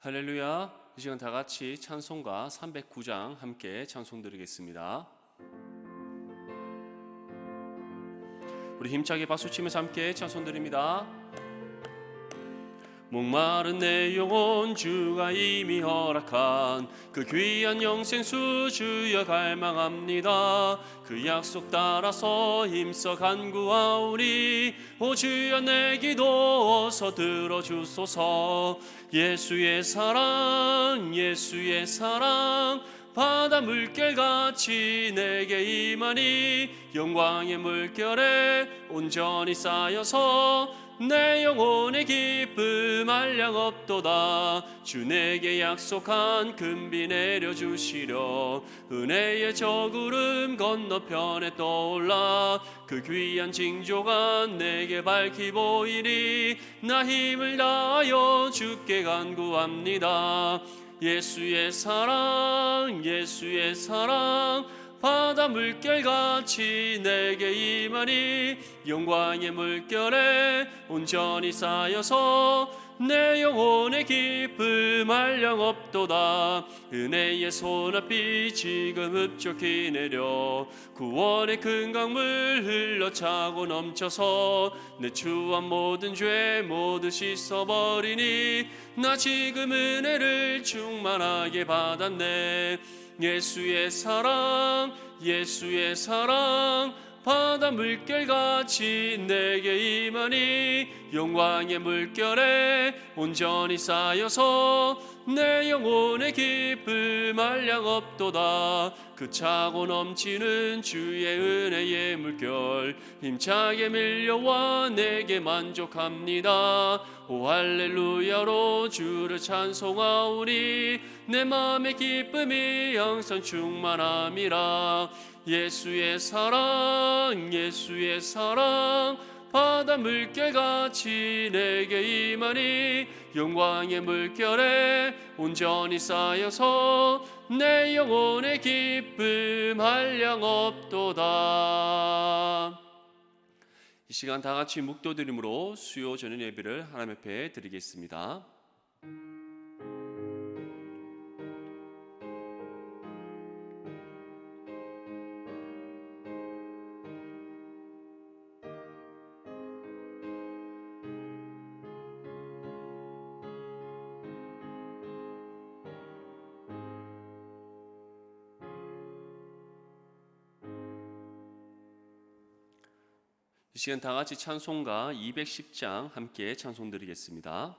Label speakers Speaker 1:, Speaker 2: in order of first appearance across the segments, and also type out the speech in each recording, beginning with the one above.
Speaker 1: 할렐루야. 이 시간 다 같이 찬송가 309장 함께 찬송 드리겠습니다. 우리 힘차게 박수치면서 함께 찬송 드립니다. 목마른 내 영혼 주가 이미 허락한 그 귀한 영생수 주여 갈망합니다. 그 약속 따라서 힘써 간구하오니 오 주여 내 기도 어서 들어주소서. 예수의 사랑 예수의 사랑 바다 물결같이 내게 임하니 영광의 물결에 온전히 쌓여서 내 영혼의 기쁨 한량 없도다. 주 내게 약속한 금비 내려주시려 은혜의 저 구름 건너편에 떠올라 그 귀한 징조가 내게 밝히 보이니 나 힘을 다하여 주께 간구합니다. 예수의 사랑 예수의 사랑 바다 물결같이 내게 임하니 영광의 물결에 온전히 쌓여서 내 영혼의 기쁨 한량 없도다. 은혜의 손앞이 지금 흡족히 내려 구원의 큰 강물 흘러차고 넘쳐서 내 추한 모든 죄 모두 씻어버리니 나 지금 은혜를 충만하게 받았네. 예수의 사랑 예수의 사랑 바다 물결같이 내게 임하니 영광의 물결에 온전히 쌓여서 내 영혼의 기쁨 한량 없도다. 그 차고 넘치는 주의 은혜의 물결 힘차게 밀려와 내게 만족합니다. 오 할렐루야로 주를 찬송하오니 내 마음의 기쁨이 항상 충만함이라. 예수의 사랑 예수의 사랑 바다 물결같이 내게 임하니 영광의 물결에 온전히 쌓여서 내 영혼의 기쁨 한량 없도다. 이 시간 다 같이 묵도드림으로 수요 저녁 예배를 하나님 앞에 드리겠습니다. 이 시간 다 같이 찬송가 210장 함께 찬송 드리겠습니다.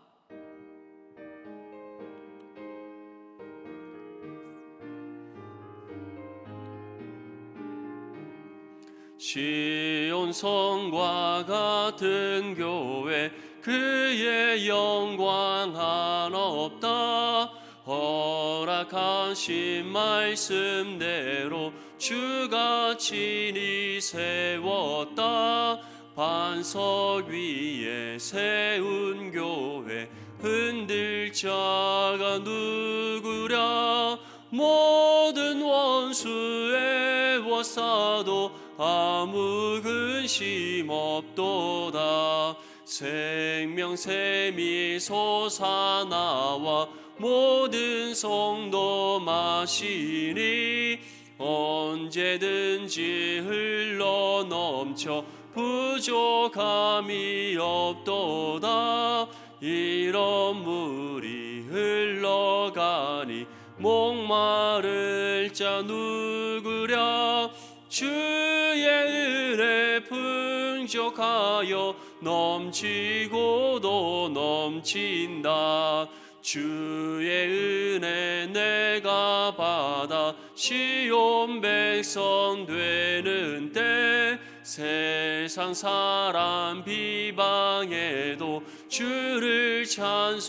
Speaker 1: 시온 성과 같은 교회 그의 영광 하나 없다. 허락하신 말씀대로 주가 친히 세웠다. 반석 위에 세운 교회 흔들 자가 누구랴. 모든 원수 애워싸도 아무 근심 없도다. 생명샘이 솟아나와 모든 성도 마시니 언제든지 흘러넘쳐 부족함이 없도다. 이런 물이 흘러가니 목마를 자 누구랴. 주의 은혜 풍족하여 넘치고도 넘친다. 주의 은혜 내가 받아 시온 백성 되는 때 세상 사람 비방해도 주를 찬송하리라.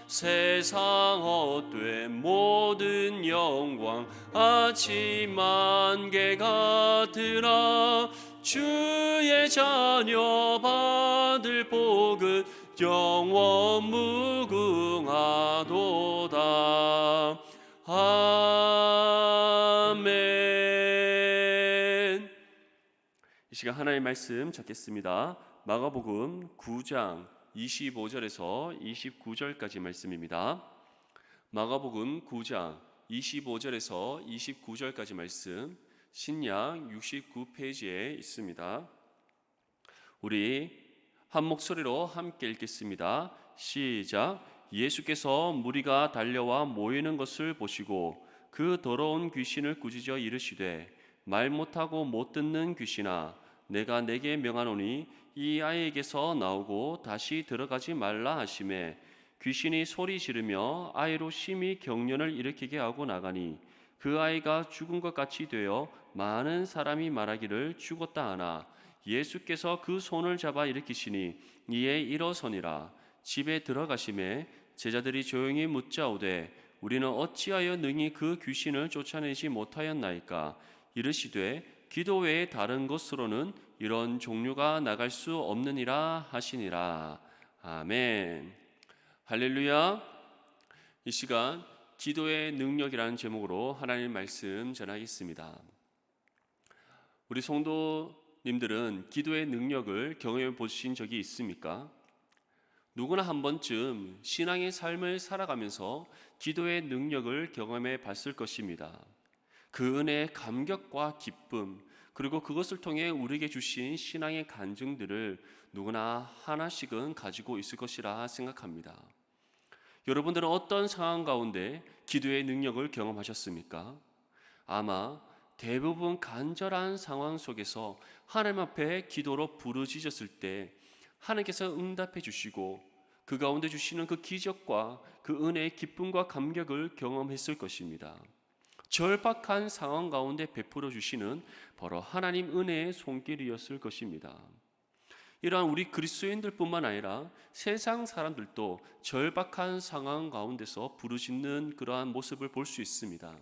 Speaker 1: 세상 헛된 모든 영광 아침 안개 같으나 주의 자녀 받을 복은 영원 무궁하도다. 아멘. 이 시간 하나님의 말씀 찾겠습니다. 마가복음 9장 25절에서 29절까지 말씀입니다. 마가복음 9장 25절에서 29절까지 말씀, 신약 69페이지에 있습니다. 우리 한 목소리로 함께 읽겠습니다. 시작. 예수께서 무리가 달려와 모이는 것을 보시고 그 더러운 귀신을 꾸짖어 이르시되, 말 못하고 못 듣는 귀신아, 내가 내게 명하노니 이 아이에게서 나오고 다시 들어가지 말라 하시매, 귀신이 소리 지르며 아이로 심히 경련을 일으키게 하고 나가니 그 아이가 죽은 것 같이 되어 많은 사람이 말하기를 죽었다 하나, 예수께서 그 손을 잡아 일으키시니 이에 일어서니라. 집에 들어가심에 제자들이 조용히 묻자오되, 우리는 어찌하여 능히 그 귀신을 쫓아내지 못하였나이까? 이르시되, 기도 외에 다른 것으로는 이런 종류가 나갈 수 없느니라 하시니라. 아멘. 할렐루야. 이 시간 기도의 능력이라는 제목으로 하나님 말씀 전하겠습니다. 우리 성도님들은 기도의 능력을 경험해 보신 적이 있습니까? 누구나 한 번쯤 신앙의 삶을 살아가면서 기도의 능력을 경험해 봤을 것입니다. 그 은혜의 감격과 기쁨, 그리고 그것을 통해 우리에게 주신 신앙의 간증들을 누구나 하나씩은 가지고 있을 것이라 생각합니다. 여러분들은 어떤 상황 가운데 기도의 능력을 경험하셨습니까? 아마 대부분 간절한 상황 속에서 하나님 앞에 기도로 부르짖었을 때 하나님께서 응답해 주시고 그 가운데 주시는 그 기적과 그 은혜의 기쁨과 감격을 경험했을 것입니다. 절박한 상황 가운데 베풀어 주시는 바로 하나님 은혜의 손길이었을 것입니다. 이러한 우리 그리스도인들뿐만 아니라 세상 사람들도 절박한 상황 가운데서 부르짖는 그러한 모습을 볼 수 있습니다.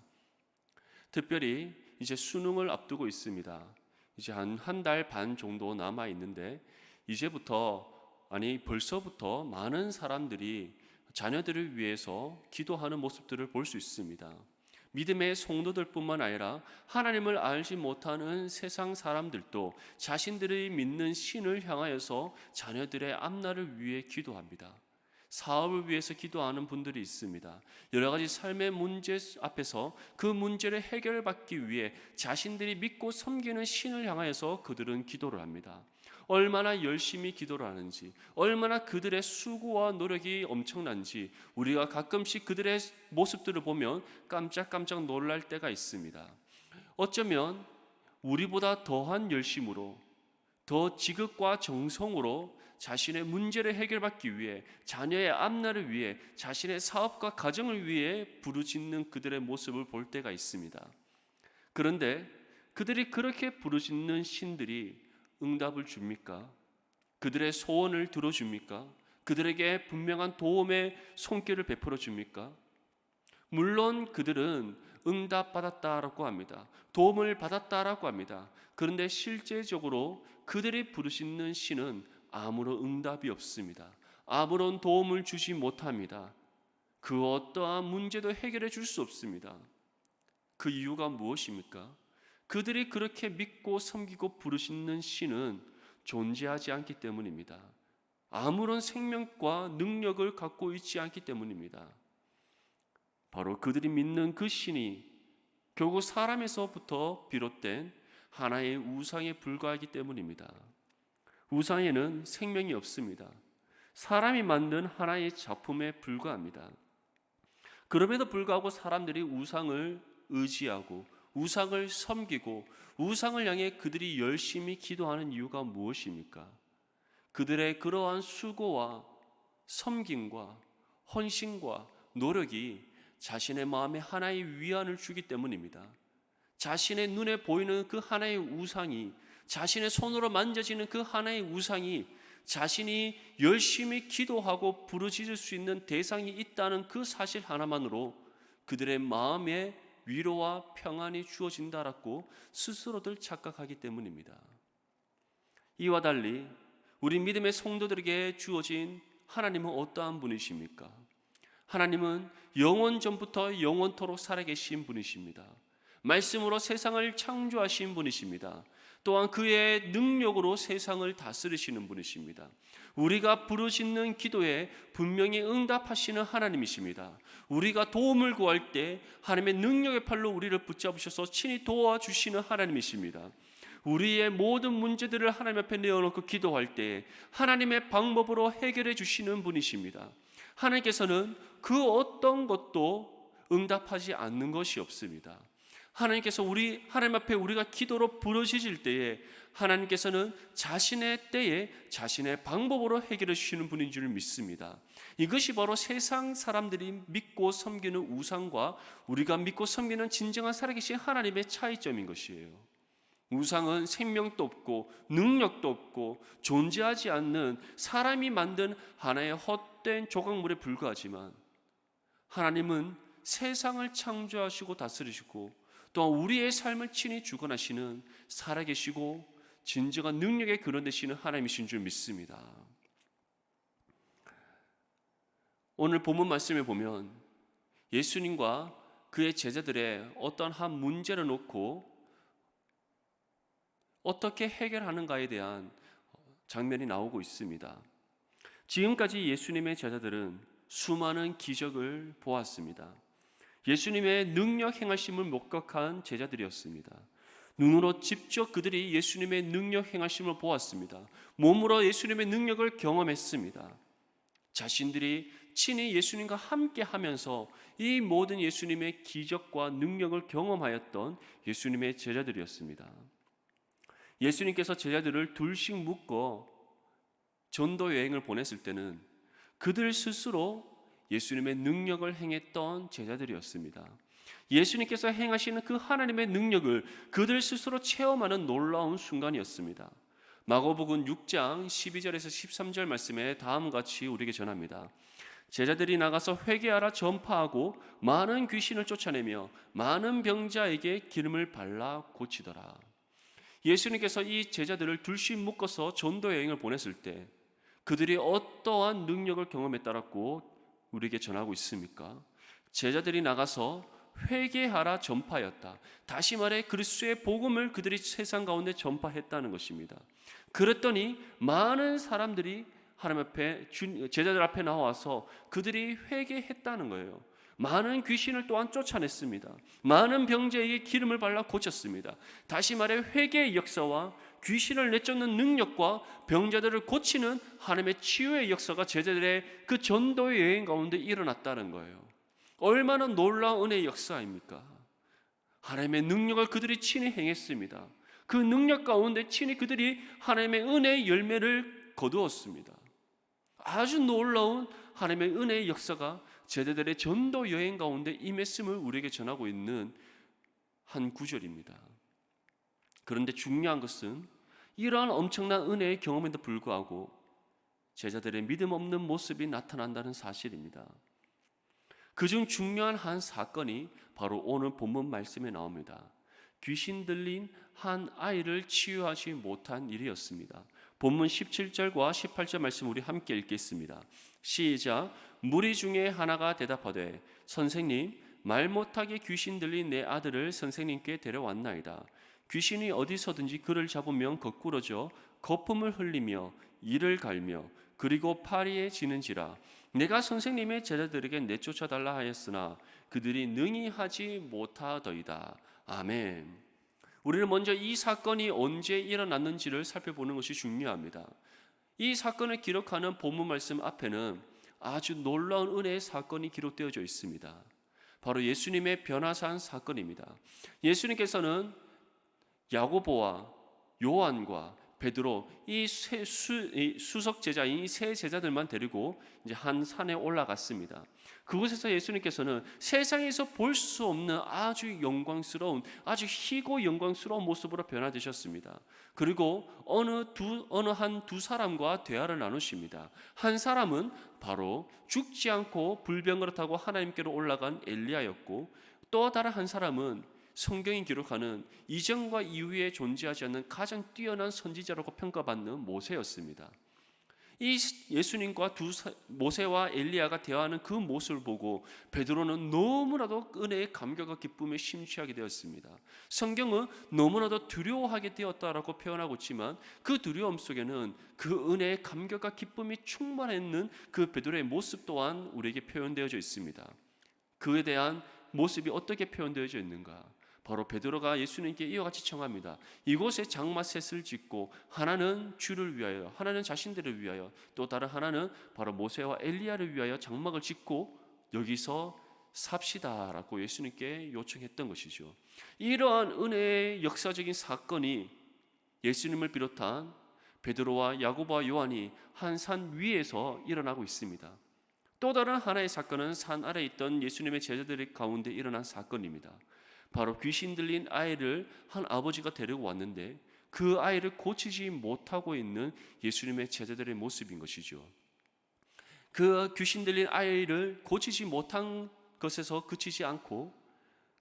Speaker 1: 특별히 이제 수능을 앞두고 있습니다. 이제 한 달 반 정도 남아 있는데 벌써부터 많은 사람들이 자녀들을 위해서 기도하는 모습들을 볼 수 있습니다. 믿음의 성도들뿐만 아니라 하나님을 알지 못하는 세상 사람들도 자신들이 믿는 신을 향하여서 자녀들의 앞날을 위해 기도합니다. 사업을 위해서 기도하는 분들이 있습니다. 여러 가지 삶의 문제 앞에서 그 문제를 해결받기 위해 자신들이 믿고 섬기는 신을 향하여서 그들은 기도를 합니다. 얼마나 열심히 기도를 하는지, 얼마나 그들의 수고와 노력이 엄청난지 우리가 가끔씩 그들의 모습들을 보면 깜짝깜짝 놀랄 때가 있습니다. 어쩌면 우리보다 더한 열심으로, 더 지극과 정성으로 자신의 문제를 해결받기 위해, 자녀의 앞날을 위해, 자신의 사업과 가정을 위해 부르짖는 그들의 모습을 볼 때가 있습니다. 그런데 그들이 그렇게 부르짖는 신들이 응답을 줍니까? 그들의 소원을 들어줍니까? 그들에게 분명한 도움의 손길을 베풀어 줍니까? 물론 그들은 응답받았다라고 합니다. 도움을 받았다라고 합니다. 그런데 실제적으로 그들이 부르짖는 신은 아무런 응답이 없습니다. 아무런 도움을 주지 못합니다. 그 어떠한 문제도 해결해 줄 수 없습니다. 그 이유가 무엇입니까? 그들이 그렇게 믿고 섬기고 부르짖는 신은 존재하지 않기 때문입니다. 아무런 생명과 능력을 갖고 있지 않기 때문입니다. 바로 그들이 믿는 그 신이 결국 사람에서부터 비롯된 하나의 우상에 불과하기 때문입니다. 우상에는 생명이 없습니다. 사람이 만든 하나의 작품에 불과합니다. 그럼에도 불구하고 사람들이 우상을 의지하고 우상을 섬기고 우상을 향해 그들이 열심히 기도하는 이유가 무엇입니까? 그들의 그러한 수고와 섬김과 헌신과 노력이 자신의 마음에 하나의 위안을 주기 때문입니다. 자신의 눈에 보이는 그 하나의 우상이, 자신의 손으로 만져지는 그 하나의 우상이 자신이 열심히 기도하고 부르짖을 수 있는 대상이 있다는 그 사실 하나만으로 그들의 마음에 위로와 평안이 주어진다라고 스스로들 착각하기 때문입니다. 이와 달리 우리 믿음의 성도들에게 주어진 하나님은 어떠한 분이십니까? 하나님은 영원 전부터 영원토록 살아계신 분이십니다. 말씀으로 세상을 창조하신 분이십니다. 또한 그의 능력으로 세상을 다스리시는 분이십니다. 우리가 부르짖는 기도에 분명히 응답하시는 하나님이십니다. 우리가 도움을 구할 때 하나님의 능력의 팔로 우리를 붙잡으셔서 친히 도와주시는 하나님이십니다. 우리의 모든 문제들을 하나님 앞에 내어놓고 기도할 때 하나님의 방법으로 해결해 주시는 분이십니다. 하나님께서는 그 어떤 것도 응답하지 않는 것이 없습니다. 하나님께서 하나님 앞에 우리가 기도로 부르짖을 때에 하나님께서는 자신의 때에 자신의 방법으로 해결해 주시는 분인 줄 믿습니다. 이것이 바로 세상 사람들이 믿고 섬기는 우상과 우리가 믿고 섬기는 진정한 살아계신 하나님의 차이점인 것이에요. 우상은 생명도 없고 능력도 없고 존재하지 않는 사람이 만든 하나의 헛된 조각물에 불과하지만, 하나님은 세상을 창조하시고 다스리시고 또한 우리의 삶을 친히 주관하시는 살아계시고 진정한 능력의 근원 되시는 하나님이신 줄 믿습니다. 오늘 본문 말씀에 보면 예수님과 그의 제자들의 어떤 한 문제를 놓고 어떻게 해결하는가에 대한 장면이 나오고 있습니다. 지금까지 예수님의 제자들은 수많은 기적을 보았습니다. 예수님의 능력 행하심을 목격한 제자들이었습니다. 눈으로 직접 그들이 예수님의 능력 행하심을 보았습니다. 몸으로 예수님의 능력을 경험했습니다. 자신들이 친히 예수님과 함께 하면서 이 모든 예수님의 기적과 능력을 경험하였던 예수님의 제자들이었습니다. 예수님께서 제자들을 둘씩 묶어 전도 여행을 보냈을 때는 그들 스스로 예수님의 능력을 행했던 제자들이었습니다. 예수님께서 행하시는 그 하나님의 능력을 그들 스스로 체험하는 놀라운 순간이었습니다. 마가복음 6장 12절에서 13절 말씀에 다음과 같이 우리에게 전합니다. 제자들이 나가서 회개하라 전파하고 많은 귀신을 쫓아내며 많은 병자에게 기름을 발라 고치더라. 예수님께서 이 제자들을 둘씩 묶어서 전도 여행을 보냈을 때 그들이 어떠한 능력을 경험했다라고 우리에게 전하고 있습니까? 제자들이 나가서 회개하라 전파였다. 다시 말해 그리스도의 복음을 그들이 세상 가운데 전파했다는 것입니다. 그랬더니 많은 사람들이 하나님 앞에 제자들 앞에 나와서 그들이 회개했다는 거예요. 많은 귀신을 또한 쫓아냈습니다. 많은 병자에게 기름을 발라 고쳤습니다. 다시 말해 회개의 역사와 귀신을 내쫓는 능력과 병자들을 고치는 하나님의 치유의 역사가 제자들의 그 전도의 여행 가운데 일어났다는 거예요. 얼마나 놀라운 은혜의 역사입니까? 하나님의 능력을 그들이 친히 행했습니다. 그 능력 가운데 친히 그들이 하나님의 은혜의 열매를 거두었습니다. 아주 놀라운 하나님의 은혜의 역사가 제자들의 전도 여행 가운데 임했음을 우리에게 전하고 있는 한 구절입니다. 그런데 중요한 것은 이러한 엄청난 은혜의 경험에도 불구하고 제자들의 믿음 없는 모습이 나타난다는 사실입니다. 그중 중요한 한 사건이 바로 오늘 본문 말씀에 나옵니다. 귀신 들린 한 아이를 치유하지 못한 일이었습니다. 본문 17절과 18절 말씀 우리 함께 읽겠습니다. 시작. 무리 중에 하나가 대답하되 선생님, 말 못하게 귀신 들린 내 아들을 선생님께 데려왔나이다. 귀신이 어디서든지 그를 잡으면 거꾸러져 거품을 흘리며 이를 갈며 그리고 파리에 지는지라. 내가 선생님의 제자들에게 내쫓아 달라 하였으나 그들이 능히 하지 못하더이다. 아멘. 우리는 먼저 이 사건이 언제 일어났는지를 살펴보는 것이 중요합니다. 이 사건을 기록하는 본문 말씀 앞에는 아주 놀라운 은혜의 사건이 기록되어져 있습니다. 바로 예수님의 변화산 사건입니다. 예수님께서는 야고보와 요한과 베드로 이 수석 제자인 이 세 제자들만 데리고 이제 한 산에 올라갔습니다. 그곳에서 예수님께서는 세상에서 볼 수 없는 아주 영광스러운, 아주 희고 영광스러운 모습으로 변화되셨습니다. 그리고 어느 한 두 사람과 대화를 나누십니다. 한 사람은 바로 죽지 않고 불병거를 타고 하나님께로 올라간 엘리야였고, 또 다른 한 사람은 성경이 기록하는 이전과 이후에 존재하지 않는 가장 뛰어난 선지자라고 평가받는 모세였습니다. 이 예수님과 모세와 엘리야가 대화하는 그 모습을 보고 베드로는 너무나도 은혜의 감격과 기쁨에 심취하게 되었습니다. 성경은 너무나도 두려워하게 되었다라고 표현하고 있지만 그 두려움 속에는 그 은혜의 감격과 기쁨이 충만했는 그 베드로의 모습 또한 우리에게 표현되어져 있습니다. 그에 대한 모습이 어떻게 표현되어져 있는가? 바로 베드로가 예수님께 이와 같이 청합니다. 이곳에 장마셋을 짓고 하나는 주를 위하여, 하나는 자신들을 위하여, 또 다른 하나는 바로 모세와 엘리야를 위하여 장막을 짓고 여기서 삽시다라고 예수님께 요청했던 것이죠. 이러한 은혜의 역사적인 사건이 예수님을 비롯한 베드로와 야고보와 요한이 한 산 위에서 일어나고 있습니다. 또 다른 하나의 사건은 산 아래에 있던 예수님의 제자들 가운데 일어난 사건입니다. 바로 귀신 들린 아이를 한 아버지가 데리고 왔는데 그 아이를 고치지 못하고 있는 예수님의 제자들의 모습인 것이죠. 그 귀신 들린 아이를 고치지 못한 것에서 그치지 않고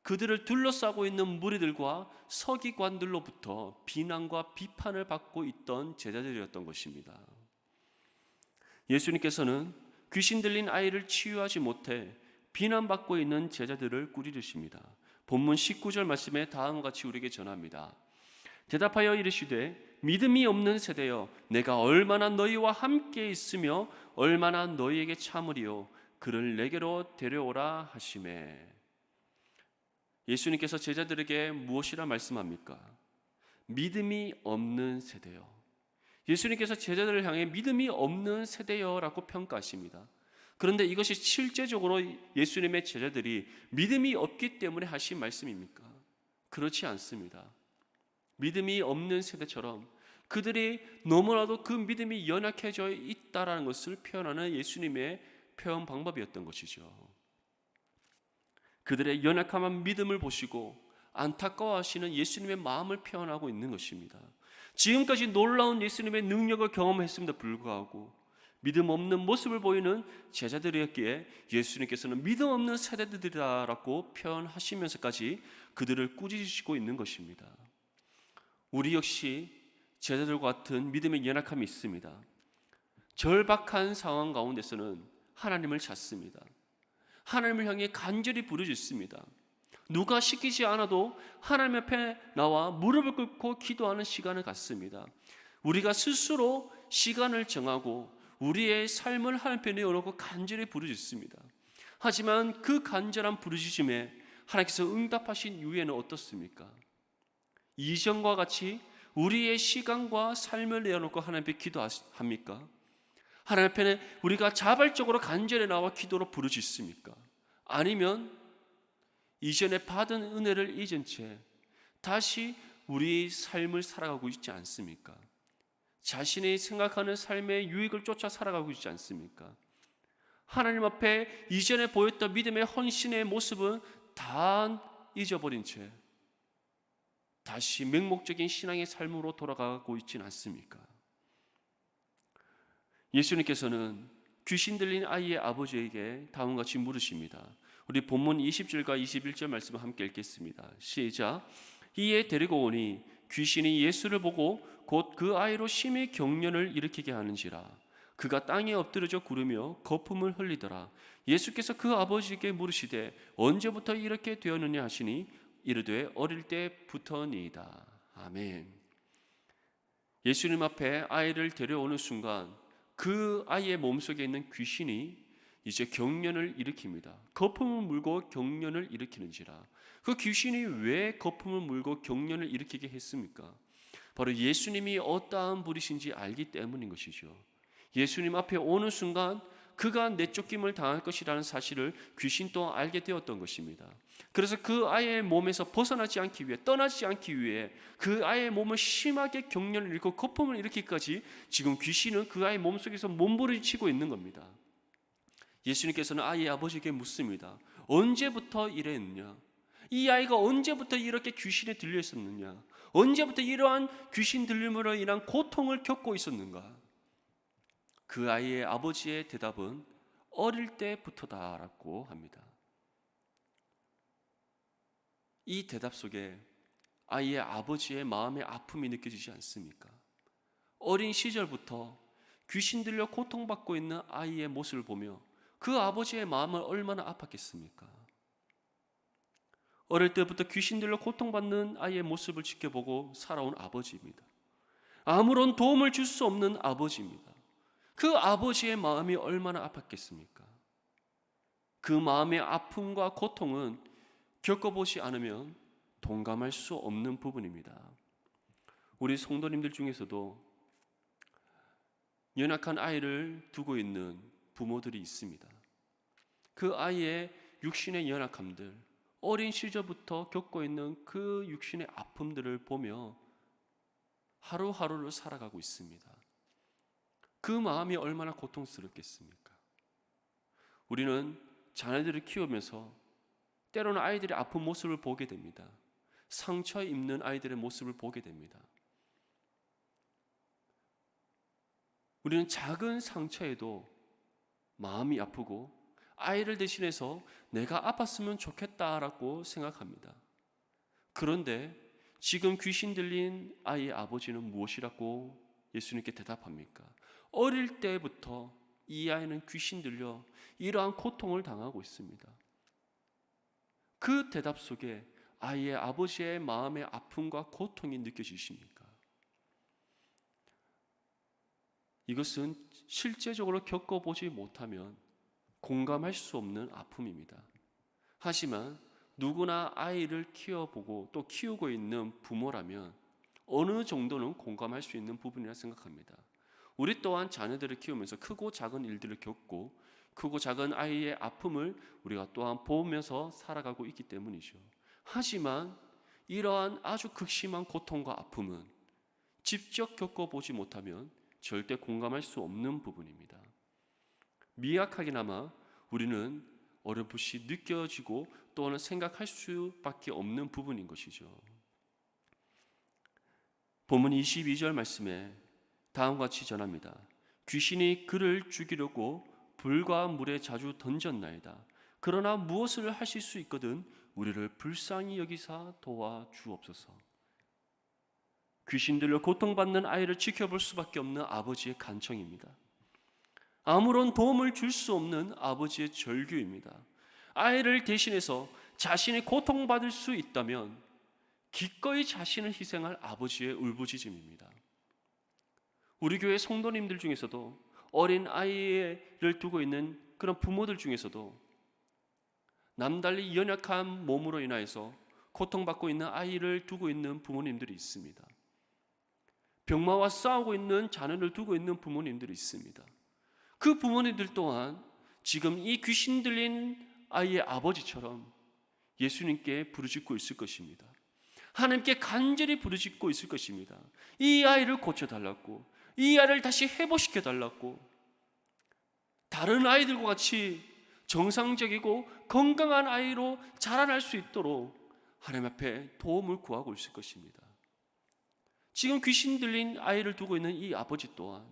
Speaker 1: 그들을 둘러싸고 있는 무리들과 서기관들로부터 비난과 비판을 받고 있던 제자들이었던 것입니다. 예수님께서는 귀신 들린 아이를 치유하지 못해 비난받고 있는 제자들을 꾸짖으십니다. 본문 19절 말씀에 다음과 같이 우리에게 전합니다. 대답하여 이르시되 믿음이 없는 세대여 내가 얼마나 너희와 함께 있으며 얼마나 너희에게 참으리요 그를 내게로 데려오라 하시매. 예수님께서 제자들에게 무엇이라 말씀합니까? 믿음이 없는 세대여. 예수님께서 제자들을 향해 믿음이 없는 세대여라고 평가하십니다. 그런데 이것이 실제적으로 예수님의 제자들이 믿음이 없기 때문에 하신 말씀입니까? 그렇지 않습니다. 믿음이 없는 세대처럼 그들이 너무나도 그 믿음이 연약해져 있다라는 것을 표현하는 예수님의 표현 방법이었던 것이죠. 그들의 연약한 믿음을 보시고 안타까워하시는 예수님의 마음을 표현하고 있는 것입니다. 지금까지 놀라운 예수님의 능력을 경험했음에도 불구하고 믿음 없는 모습을 보이는 제자들이었기에 예수님께서는 믿음 없는 세대들이라고 표현하시면서까지 그들을 꾸짖으시고 있는 것입니다. 우리 역시 제자들과 같은 믿음의 연약함이 있습니다. 절박한 상황 가운데서는 하나님을 찾습니다. 하나님을 향해 간절히 부르짖습니다. 누가 시키지 않아도 하나님 앞에 나와 무릎을 꿇고 기도하는 시간을 갖습니다. 우리가 스스로 시간을 정하고 우리의 삶을 하나님 앞에 내어놓고 간절히 부르짖습니다. 하지만 그 간절한 부르짖음에 하나님께서 응답하신 이후에는 어떻습니까? 이전과 같이 우리의 시간과 삶을 내어놓고 하나님 앞에 기도합니까? 하나님 앞에 우리가 자발적으로 간절히 나와 기도로 부르짖습니까? 아니면 이전에 받은 은혜를 잊은 채 다시 우리 삶을 살아가고 있지 않습니까? 자신이 생각하는 삶의 유익을 쫓아 살아가고 있지 않습니까? 하나님 앞에 이전에 보였던 믿음의 헌신의 모습은 다 잊어버린 채 다시 맹목적인 신앙의 삶으로 돌아가고 있지는 않습니까? 예수님께서는 귀신 들린 아이의 아버지에게 다음과 같이 물으십니다. 우리 본문 20절과 21절 말씀을 함께 읽겠습니다. 시작. 이에 데리고 오니 귀신이 예수를 보고 곧 그 아이로 심히 경련을 일으키게 하는지라. 그가 땅에 엎드려져 구르며 거품을 흘리더라. 예수께서 그 아버지에게 물으시되 언제부터 이렇게 되었느냐 하시니 이르되 어릴 때부터니이다. 아멘. 예수님 앞에 아이를 데려오는 순간 그 아이의 몸속에 있는 귀신이 이제 경련을 일으킵니다. 거품을 물고 경련을 일으키는지라. 그 귀신이 왜 거품을 물고 경련을 일으키게 했습니까? 바로 예수님이 어떠한 분이신지 알기 때문인 것이죠. 예수님 앞에 오는 순간 그가 내쫓김을 당할 것이라는 사실을 귀신 또한 알게 되었던 것입니다. 그래서 그 아이의 몸에서 벗어나지 않기 위해, 떠나지 않기 위해 그 아이의 몸을 심하게 경련을 일으키고 거품을 일으키기까지 지금 귀신은 그 아이의 몸속에서 몸부림치고 있는 겁니다. 예수님께서는 아이의 아버지에게 묻습니다. 언제부터 이랬느냐? 이 아이가 언제부터 이렇게 귀신에 들려 있었느냐? 언제부터 이러한 귀신 들림으로 인한 고통을 겪고 있었는가? 그 아이의 아버지의 대답은 어릴 때부터다라고 합니다. 이 대답 속에 아이의 아버지의 마음의 아픔이 느껴지지 않습니까? 어린 시절부터 귀신 들려 고통받고 있는 아이의 모습을 보며 그 아버지의 마음을 얼마나 아팠겠습니까? 어릴 때부터 귀신 들려 고통받는 아이의 모습을 지켜보고 살아온 아버지입니다. 아무런 도움을 줄 수 없는 아버지입니다. 그 아버지의 마음이 얼마나 아팠겠습니까? 그 마음의 아픔과 고통은 겪어보지 않으면 동감할 수 없는 부분입니다. 우리 성도님들 중에서도 연약한 아이를 두고 있는 부모들이 있습니다. 그 아이의 육신의 연약함들, 어린 시절부터 겪고 있는 그 육신의 아픔들을 보며 하루하루를 살아가고 있습니다. 그 마음이 얼마나 고통스럽겠습니까? 우리는 자녀들을 키우면서 때로는 아이들의 아픈 모습을 보게 됩니다. 상처 입는 아이들의 모습을 보게 됩니다. 우리는 작은 상처에도 마음이 아프고 아이를 대신해서 내가 아팠으면 좋겠다라고 생각합니다. 그런데 지금 귀신 들린 아이의 아버지는 무엇이라고 예수님께 대답합니까? 어릴 때부터 이 아이는 귀신 들려 이러한 고통을 당하고 있습니다. 그 대답 속에 아이의 아버지의 마음의 아픔과 고통이 느껴지십니까? 이것은 실제적으로 겪어보지 못하면 공감할 수 없는 아픔입니다. 하지만 누구나 아이를 키워보고 또 키우고 있는 부모라면 어느 정도는 공감할 수 있는 부분이라 생각합니다. 우리 또한 자녀들을 키우면서 크고 작은 일들을 겪고 크고 작은 아이의 아픔을 우리가 또한 보면서 살아가고 있기 때문이죠. 하지만 이러한 아주 극심한 고통과 아픔은 직접 겪어보지 못하면 절대 공감할 수 없는 부분입니다. 미약하게나마 우리는 어렴풋이 느껴지고 또는 생각할 수밖에 없는 부분인 것이죠. 본문 22절 말씀에 다음과 같이 전합니다. 귀신이 그를 죽이려고 불과 물에 자주 던졌나이다. 그러나 무엇을 하실 수 있거든 우리를 불쌍히 여기사 도와주옵소서. 귀신 들려 고통받는 아이를 지켜볼 수밖에 없는 아버지의 간청입니다. 아무런 도움을 줄 수 없는 아버지의 절규입니다. 아이를 대신해서 자신이 고통받을 수 있다면 기꺼이 자신을 희생할 아버지의 울부짖음입니다. 우리 교회 성도님들 중에서도 어린 아이를 두고 있는 그런 부모들 중에서도 남달리 연약한 몸으로 인하여서 고통받고 있는 아이를 두고 있는 부모님들이 있습니다. 병마와 싸우고 있는 자녀를 두고 있는 부모님들이 있습니다. 그 부모님들 또한 지금 이 귀신 들린 아이의 아버지처럼 예수님께 부르짖고 있을 것입니다. 하나님께 간절히 부르짖고 있을 것입니다. 이 아이를 고쳐달라고, 이 아이를 다시 회복시켜달라고, 다른 아이들과 같이 정상적이고 건강한 아이로 자라날 수 있도록 하나님 앞에 도움을 구하고 있을 것입니다. 지금 귀신 들린 아이를 두고 있는 이 아버지 또한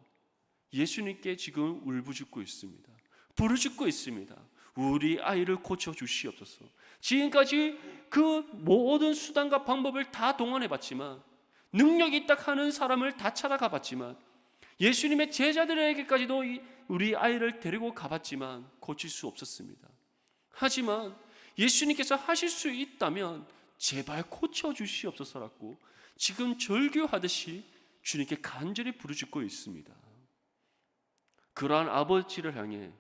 Speaker 1: 예수님께 지금 울부짖고 있습니다. 부르짖고 있습니다. 우리 아이를 고쳐주시옵소서. 지금까지 그 모든 수단과 방법을 다 동원해봤지만, 능력이 있다 하는 사람을 다 찾아가 봤지만, 예수님의 제자들에게까지도 우리 아이를 데리고 가봤지만 고칠 수 없었습니다. 하지만 예수님께서 하실 수 있다면 제발 고쳐주시옵소서라고 지금 절규하듯이 주님께 간절히 부르짖고 있습니다. 그러한 아버지를 향해,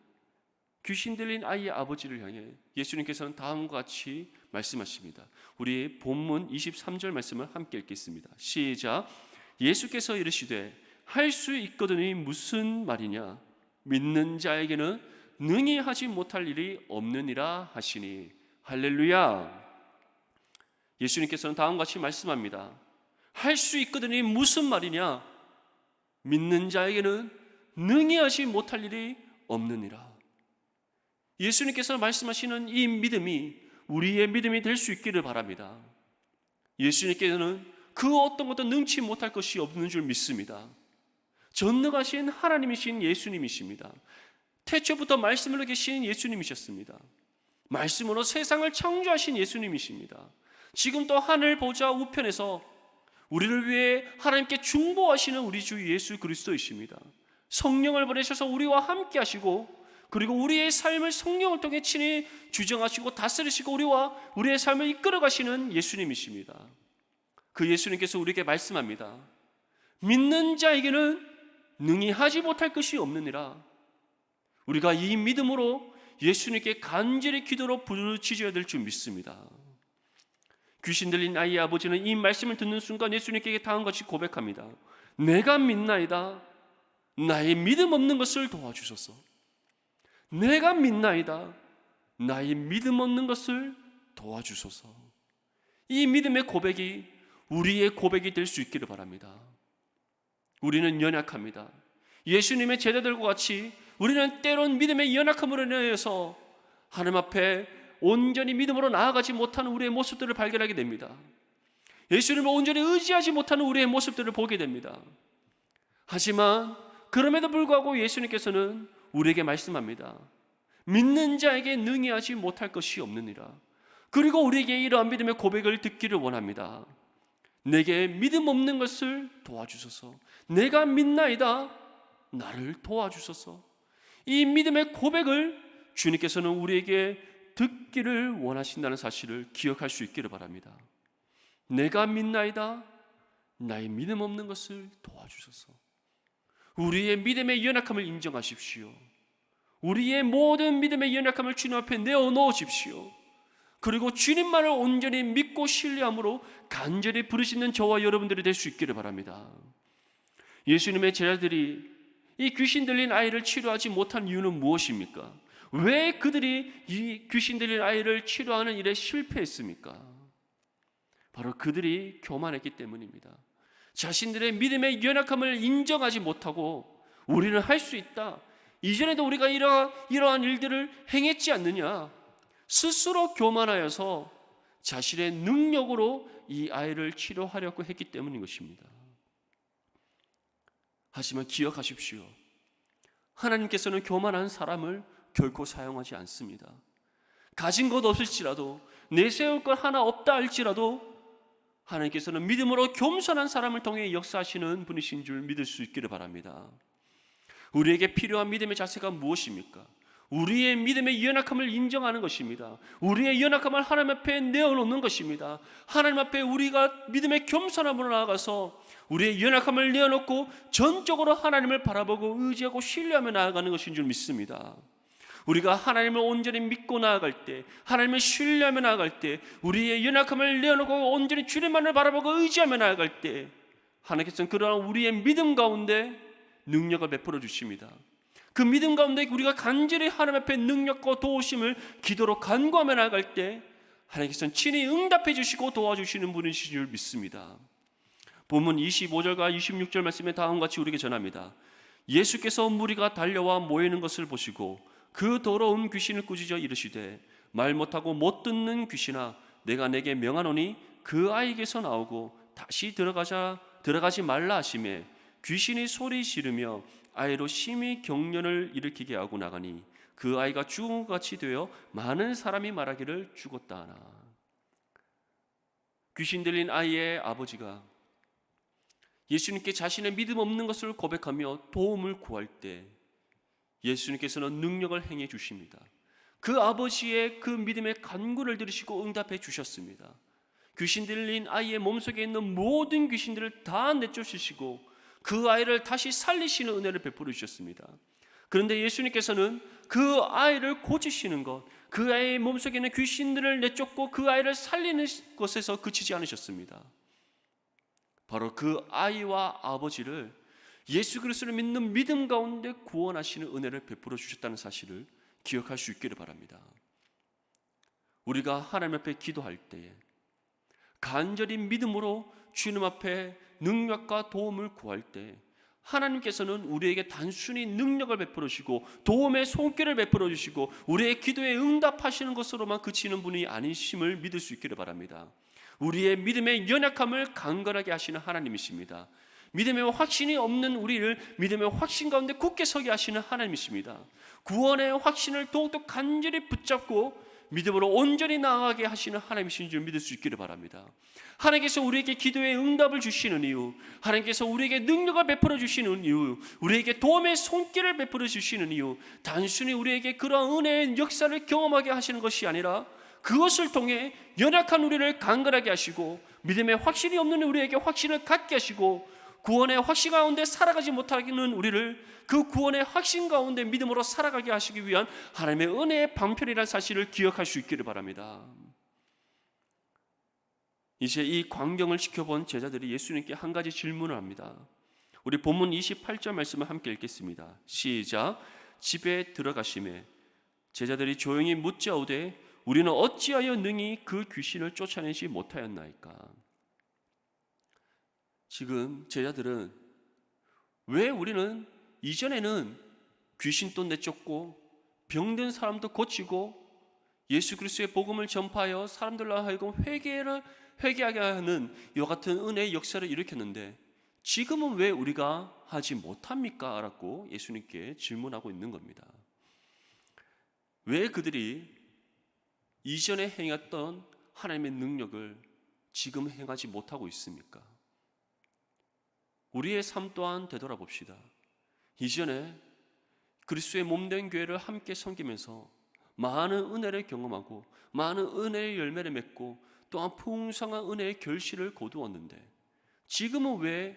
Speaker 1: 귀신 들린 아이의 아버지를 향해 예수님께서는 다음과 같이 말씀하십니다. 우리 본문 23절 말씀을 함께 읽겠습니다. 시작. 예수께서 이르시되 할 수 있거든이 무슨 말이냐, 믿는 자에게는 능히 하지 못할 일이 없느니라 하시니. 할렐루야. 예수님께서는 다음과 같이 말씀합니다. 할 수 있거든이 무슨 말이냐, 믿는 자에게는 능히 하지 못할 일이 없느니라. 예수님께서 말씀하시는 이 믿음이 우리의 믿음이 될 수 있기를 바랍니다. 예수님께서는 그 어떤 것도 능치 못할 것이 없는 줄 믿습니다. 전능하신 하나님이신 예수님이십니다. 태초부터 말씀으로 계신 예수님이셨습니다. 말씀으로 세상을 창조하신 예수님이십니다. 지금 또 하늘 보좌 우편에서 우리를 위해 하나님께 중보하시는 우리 주 예수 그리스도이십니다. 성령을 보내셔서 우리와 함께 하시고, 그리고 우리의 삶을 성령을 통해 친히 주정하시고 다스리시고 우리의 삶을 이끌어 가시는 예수님이십니다. 그 예수님께서 우리에게 말씀합니다. 믿는 자에게는 능히 하지 못할 것이 없느니라. 우리가 이 믿음으로 예수님께 간절히 기도로 부르짖어야 될 줄 믿습니다. 귀신 들린 아이의 아버지는 이 말씀을 듣는 순간 예수님께 다음같이 고백합니다. 내가 믿나이다. 나의 믿음 없는 것을 도와주소서. 내가 믿나이다. 나의 믿음 없는 것을 도와주소서. 이 믿음의 고백이 우리의 고백이 될 수 있기를 바랍니다. 우리는 연약합니다. 예수님의 제자들과 같이 우리는 때론 믿음의 연약함으로 인해서 하나님 앞에 온전히 믿음으로 나아가지 못하는 우리의 모습들을 발견하게 됩니다. 예수님을 온전히 의지하지 못하는 우리의 모습들을 보게 됩니다. 하지만 그럼에도 불구하고 예수님께서는 우리에게 말씀합니다. 믿는 자에게 능히 하지 못할 것이 없느니라. 그리고 우리에게 이러한 믿음의 고백을 듣기를 원합니다. 내게 믿음 없는 것을 도와주소서. 내가 믿나이다. 나를 도와주소서. 이 믿음의 고백을 주님께서는 우리에게 듣기를 원하신다는 사실을 기억할 수 있기를 바랍니다. 내가 믿나이다. 나의 믿음 없는 것을 도와주소서. 우리의 믿음의 연약함을 인정하십시오. 우리의 모든 믿음의 연약함을 주님 앞에 내어놓으십시오. 그리고 주님만을 온전히 믿고 신뢰함으로 간절히 부르짖는 저와 여러분들이 될 수 있기를 바랍니다. 예수님의 제자들이 이 귀신 들린 아이를 치료하지 못한 이유는 무엇입니까? 왜 그들이 이 귀신 들린 아이를 치료하는 일에 실패했습니까? 바로 그들이 교만했기 때문입니다. 자신들의 믿음의 연약함을 인정하지 못하고 우리는 할 수 있다. 이전에도 우리가 이러한 일들을 행했지 않느냐. 스스로 교만하여서 자신의 능력으로 이 아이를 치료하려고 했기 때문인 것입니다. 하지만 기억하십시오. 하나님께서는 교만한 사람을 결코 사용하지 않습니다. 가진 것 없을지라도 내세울 것 하나 없다 할지라도 하나님께서는 믿음으로 겸손한 사람을 통해 역사하시는 분이신 줄 믿을 수 있기를 바랍니다. 우리에게 필요한 믿음의 자세가 무엇입니까? 우리의 믿음의 연약함을 인정하는 것입니다. 우리의 연약함을 하나님 앞에 내어놓는 것입니다. 하나님 앞에 우리가 믿음의 겸손함으로 나아가서 우리의 연약함을 내어놓고 전적으로 하나님을 바라보고 의지하고 신뢰하며 나아가는 것인 줄 믿습니다. 우리가 하나님을 온전히 믿고 나아갈 때, 하나님을 신뢰하며 나아갈 때, 우리의 연약함을 내어놓고 온전히 주님만을 바라보고 의지하며 나아갈 때 하나님께서는 그러한 우리의 믿음 가운데 능력을 베풀어 주십니다. 그 믿음 가운데 우리가 간절히 하나님 앞에 능력과 도우심을 기도로 간구하며 나아갈 때 하나님께서는 친히 응답해 주시고 도와주시는 분이신 줄 믿습니다. 본문 25절과 26절 말씀에 다음과 같이 우리에게 전합니다. 예수께서 무리가 달려와 모이는 것을 보시고 그 더러운 귀신을 꾸짖어 이르시되 말 못하고 못 듣는 귀신아 내가 내게 명하노니 그 아이에게서 나오고 다시 들어가지 말라 하시매 귀신이 소리 지르며 아이로 심히 경련을 일으키게 하고 나가니 그 아이가 죽은 것 같이 되어 많은 사람이 말하기를 죽었다 하나. 귀신 들린 아이의 아버지가 예수님께 자신의 믿음 없는 것을 고백하며 도움을 구할 때 예수님께서는 능력을 행해 주십니다. 그 아버지의 그 믿음의 간구를 들으시고 응답해 주셨습니다. 귀신 들린 아이의 몸속에 있는 모든 귀신들을 다 내쫓으시고 그 아이를 다시 살리시는 은혜를 베풀어 주셨습니다. 그런데 예수님께서는 그 아이를 고치시는 것, 그 아이의 몸속에 있는 귀신들을 내쫓고 그 아이를 살리는 것에서 그치지 않으셨습니다. 바로 그 아이와 아버지를 예수 그리스도를 믿는 믿음 가운데 구원하시는 은혜를 베풀어 주셨다는 사실을 기억할 수 있기를 바랍니다. 우리가 하나님 앞에 기도할 때에 간절히 믿음으로 주님 앞에 능력과 도움을 구할 때 하나님께서는 우리에게 단순히 능력을 베풀어 주시고 도움의 손길을 베풀어 주시고 우리의 기도에 응답하시는 것으로만 그치는 분이 아니심을 믿을 수 있기를 바랍니다. 우리의 믿음의 연약함을 강건하게 하시는 하나님이십니다. 믿음의 확신이 없는 우리를 믿음의 확신 가운데 굳게 서게 하시는 하나님이십니다. 구원의 확신을 더욱더 간절히 붙잡고 믿음으로 온전히 나아가게 하시는 하나님이신 줄 믿을 수 있기를 바랍니다. 하나님께서 우리에게 기도의 응답을 주시는 이유, 하나님께서 우리에게 능력을 베풀어 주시는 이유, 우리에게 도움의 손길을 베풀어 주시는 이유, 단순히 우리에게 그런 은혜의 역사를 경험하게 하시는 것이 아니라 그것을 통해 연약한 우리를 강건하게 하시고 믿음의 확신이 없는 우리에게 확신을 갖게 하시고 구원의 확신 가운데 살아가지 못하는 우리를 그 구원의 확신 가운데 믿음으로 살아가게 하시기 위한 하나님의 은혜의 방편이라는 사실을 기억할 수 있기를 바랍니다. 이제 이 광경을 지켜본 제자들이 예수님께 한 가지 질문을 합니다. 우리 본문 28절 말씀을 함께 읽겠습니다. 시작. 집에 들어가시매 제자들이 조용히 묻자오되 우리는 어찌하여 능히 그 귀신을 쫓아내지 못하였나이까. 지금 제자들은 왜 우리는 이전에는 귀신도 내쫓고 병든 사람도 고치고 예수 그리스도의 복음을 전파하여 사람들로 하여금 회개하게 하는 이와 같은 은혜의 역사를 일으켰는데 지금은 왜 우리가 하지 못합니까? 라고 예수님께 질문하고 있는 겁니다. 왜 그들이 이전에 행했던 하나님의 능력을 지금 행하지 못하고 있습니까? 우리의 삶 또한 되돌아봅시다. 이전에 그리스도의 몸된 교회를 함께 섬기면서 많은 은혜를 경험하고 많은 은혜의 열매를 맺고 또한 풍성한 은혜의 결실을 거두었는데 지금은 왜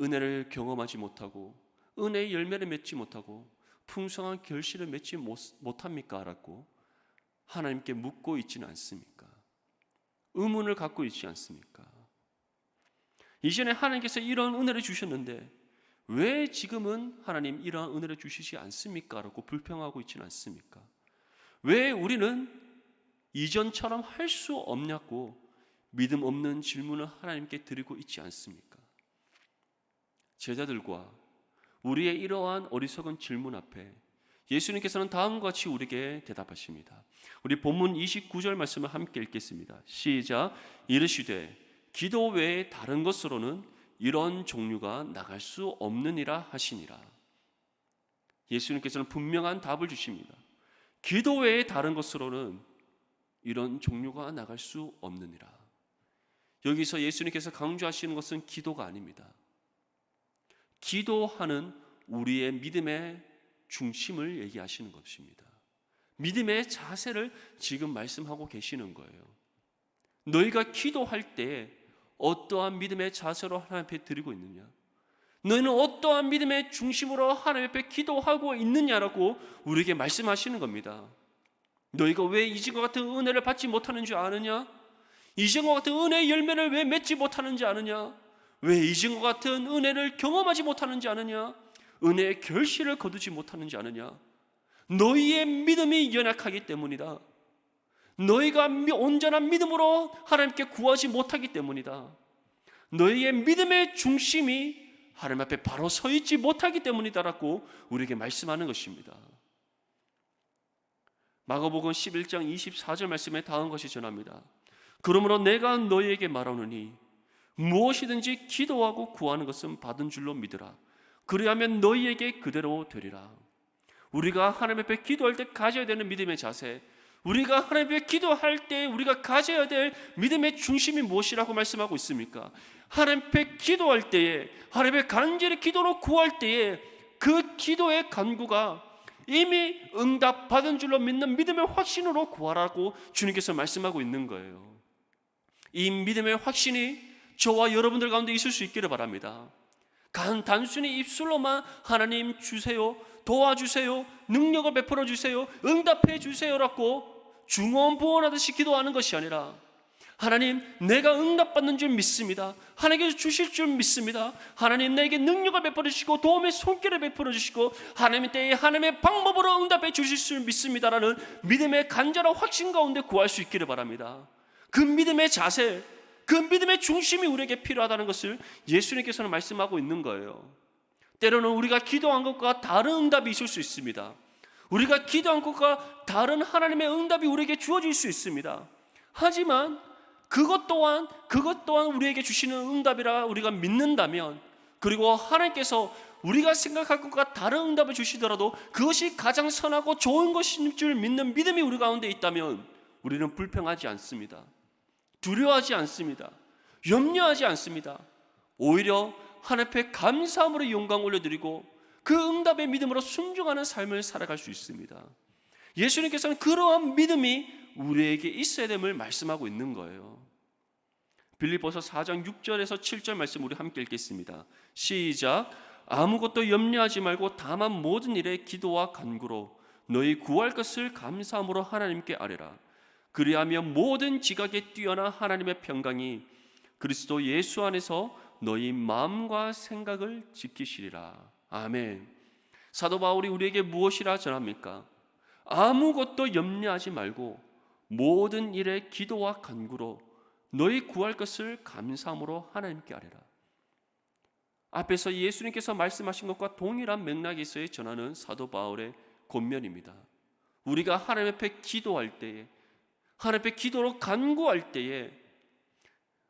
Speaker 1: 은혜를 경험하지 못하고 은혜의 열매를 맺지 못하고 풍성한 결실을 맺지 못합니까? 라고 하나님께 묻고 있지는 않습니까? 의문을 갖고 있지 않습니까? 이전에 하나님께서 이런 은혜를 주셨는데 왜 지금은 하나님 이러한 은혜를 주시지 않습니까? 라고 불평하고 있지는 않습니까? 왜 우리는 이전처럼 할 수 없냐고 믿음 없는 질문을 하나님께 드리고 있지 않습니까? 제자들과 우리의 이러한 어리석은 질문 앞에 예수님께서는 다음과 같이 우리에게 대답하십니다. 우리 본문 29절 말씀을 함께 읽겠습니다. 시작. 이르시되 기도 외에 다른 것으로는 이런 종류가 나갈 수 없느니라 하시니라. 예수님께서는 분명한 답을 주십니다. 기도 외에 다른 것으로는 이런 종류가 나갈 수 없느니라. 여기서 예수님께서 강조하시는 것은 기도가 아닙니다. 기도하는 우리의 믿음의 중심을 얘기하시는 것입니다. 믿음의 자세를 지금 말씀하고 계시는 거예요. 너희가 기도할 때 어떠한 믿음의 자세로 하나님 앞에 드리고 있느냐? 너희는 어떠한 믿음의 중심으로 하나님 앞에 기도하고 있느냐라고 우리에게 말씀하시는 겁니다. 너희가 왜 이전과 같은 은혜를 받지 못하는 줄 아느냐? 이전과 같은 은혜의 열매를 왜 맺지 못하는지 아느냐? 왜 이전과 같은 은혜를 경험하지 못하는지 아느냐? 은혜의 결실을 거두지 못하는지 아느냐? 너희의 믿음이 연약하기 때문이다. 너희가 온전한 믿음으로 하나님께 구하지 못하기 때문이다. 너희의 믿음의 중심이 하나님 앞에 바로 서 있지 못하기 때문이다라고 우리에게 말씀하는 것입니다. 마가복음 11장 24절 말씀에 다음 것이 전합니다. 그러므로 내가 너희에게 말하노니 무엇이든지 기도하고 구하는 것은 받은 줄로 믿으라. 그리하면 너희에게 그대로 되리라. 우리가 하나님 앞에 기도할 때 가져야 되는 믿음의 자세, 우리가 하나님 앞에 기도할 때 우리가 가져야 될 믿음의 중심이 무엇이라고 말씀하고 있습니까? 하나님 앞에 기도할 때에, 하나님 앞에 간절히 기도로 구할 때에 그 기도의 간구가 이미 응답받은 줄로 믿는 믿음의 확신으로 구하라고 주님께서 말씀하고 있는 거예요. 이 믿음의 확신이 저와 여러분들 가운데 있을 수 있기를 바랍니다. 단순히 입술로만 하나님 주세요, 도와주세요, 능력을 베풀어 주세요, 응답해 주세요라고 중언부언하듯이 기도하는 것이 아니라 하나님, 내가 응답받는 줄 믿습니다. 하나님께서 주실 줄 믿습니다. 하나님, 내게 능력을 베풀어 주시고 도움의 손길을 베풀어 주시고 하나님의 때에 하나님의 방법으로 응답해 주실 줄 믿습니다라는 믿음의 간절한 확신 가운데 구할 수 있기를 바랍니다. 그 믿음의 자세, 그 믿음의 중심이 우리에게 필요하다는 것을 예수님께서는 말씀하고 있는 거예요. 때로는 우리가 기도한 것과 다른 응답이 있을 수 있습니다. 우리가 기도한 것과 다른 하나님의 응답이 우리에게 주어질 수 있습니다. 하지만 그것 또한 우리에게 주시는 응답이라 우리가 믿는다면, 그리고 하나님께서 우리가 생각할 것과 다른 응답을 주시더라도 그것이 가장 선하고 좋은 것인 줄 믿는 믿음이 우리 가운데 있다면 우리는 불평하지 않습니다. 두려워하지 않습니다. 염려하지 않습니다. 오히려 하나님 앞에 감사함으로 영광 올려드리고 그 응답의 믿음으로 순종하는 삶을 살아갈 수 있습니다. 예수님께서는 그러한 믿음이 우리에게 있어야 됨을 말씀하고 있는 거예요. 빌립보서 4장 6절에서 7절 말씀 우리 함께 읽겠습니다. 시작. 아무것도 염려하지 말고 다만 모든 일에 기도와 간구로 너희 구할 것을 감사함으로 하나님께 아뢰라. 그리하면 모든 지각에 뛰어나 하나님의 평강이 그리스도 예수 안에서 너희 마음과 생각을 지키시리라. 아멘. 사도 바울이 우리에게 무엇이라 전합니까? 아무것도 염려하지 말고 모든 일에 기도와 간구로 너희 구할 것을 감사함으로 하나님께 아뢰라. 앞에서 예수님께서 말씀하신 것과 동일한 맥락에서의 전하는 사도 바울의 권면입니다. 우리가 하나님 앞에 기도할 때에, 하나님 앞에 기도로 간구할 때에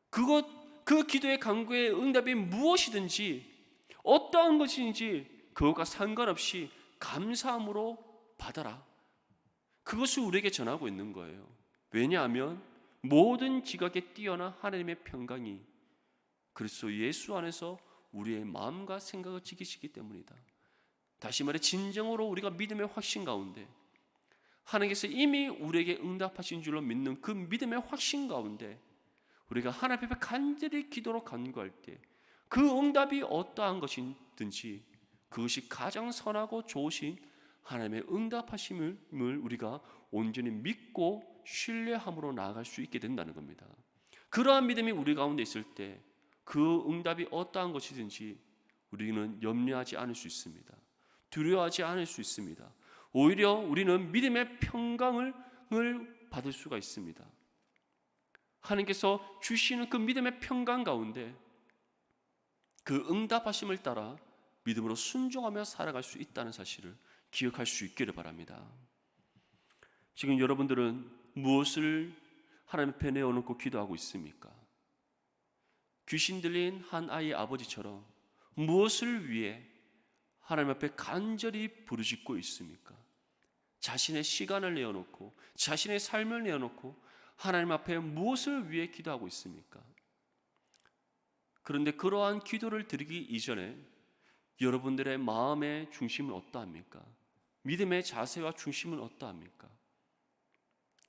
Speaker 1: 그 기도의 간구의 응답이 무엇이든지 어떠한 것인지 그것과 상관없이 감사함으로 받아라. 그것을 우리에게 전하고 있는 거예요. 왜냐하면 모든 지각에 뛰어난 하나님의 평강이 그리스도 예수 안에서 우리의 마음과 생각을 지키시기 때문이다. 다시 말해 진정으로 우리가 믿음의 확신 가운데 하나님께서 이미 우리에게 응답하신 줄로 믿는 그 믿음의 확신 가운데 우리가 하나님 앞에 간절히 기도로 간구할 때 그 응답이 어떠한 것이든지 그것이 가장 선하고 좋으신 하나님의 응답하심을 우리가 온전히 믿고 신뢰함으로 나아갈 수 있게 된다는 겁니다. 그러한 믿음이 우리 가운데 있을 때 그 응답이 어떠한 것이든지 우리는 염려하지 않을 수 있습니다. 두려워하지 않을 수 있습니다. 오히려 우리는 믿음의 평강을 받을 수가 있습니다. 하나님께서 주시는 그 믿음의 평강 가운데 그 응답하심을 따라 믿음으로 순종하며 살아갈 수 있다는 사실을 기억할 수 있기를 바랍니다. 지금 여러분들은 무엇을 하나님 앞에 내어놓고 기도하고 있습니까? 귀신 들린 한 아이의 아버지처럼 무엇을 위해 하나님 앞에 간절히 부르짖고 있습니까? 자신의 시간을 내어놓고 자신의 삶을 내어놓고 하나님 앞에 무엇을 위해 기도하고 있습니까? 그런데 그러한 기도를 드리기 이전에 여러분들의 마음의 중심은 어떠합니까? 믿음의 자세와 중심은 어떠합니까?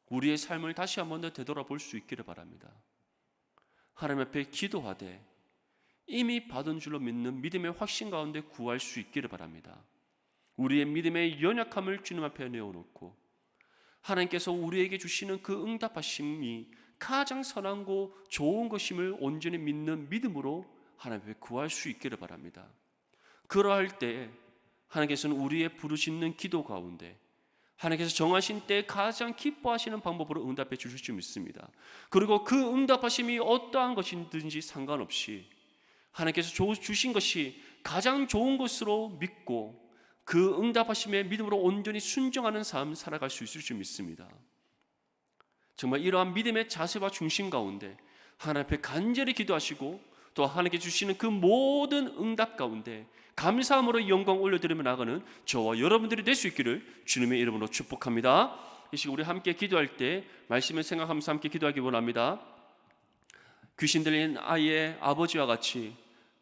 Speaker 1: 우리의 삶을 다시 한번 더 되돌아볼 수 있기를 바랍니다. 하나님 앞에 기도하되 이미 받은 줄로 믿는 믿음의 확신 가운데 구할 수 있기를 바랍니다. 우리의 믿음의 연약함을 주님 앞에 내어놓고 하나님께서 우리에게 주시는 그 응답하심이 가장 선하고 좋은 것임을 온전히 믿는 믿음으로 하나님 앞에 구할 수 있기를 바랍니다. 그러할 때 하나님께서는 우리의 부르짖는 기도 가운데 하나님께서 정하신 때 가장 기뻐하시는 방법으로 응답해 주실 줄 믿습니다. 그리고 그 응답하심이 어떠한 것이든지 상관없이 하나님께서 주신 것이 가장 좋은 것으로 믿고 그 응답하심의 믿음으로 온전히 순종하는 삶을 살아갈 수 있을 줄 믿습니다. 정말 이러한 믿음의 자세와 중심 가운데 하나님 앞에 간절히 기도하시고 또 하나님께 주시는 그 모든 응답 가운데 감사함으로 영광 올려드리며 나가는 저와 여러분들이 될 수 있기를 주님의 이름으로 축복합니다. 이 시간 우리 함께 기도할 때 말씀을 생각하면서 함께 기도하기 원합니다. 귀신 들린 아이의 아버지와 같이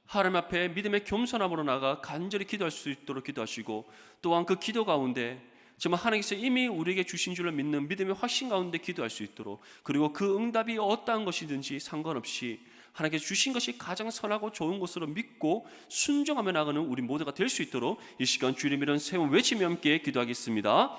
Speaker 1: 하나님 앞에 믿음의 겸손함으로 나가 간절히 기도할 수 있도록 기도하시고 또한 그 기도 가운데 정말 하나님께서 이미 우리에게 주신 줄로 믿는 믿음의 확신 가운데 기도할 수 있도록 그리고 그 응답이 어떠한 것이든지 상관없이 하나님께서 주신 것이 가장 선하고 좋은 것으로 믿고 순종하며 나가는 우리 모두가 될 수 있도록 이 시간 주님 이름 세 번 외치며 함께 기도하겠습니다.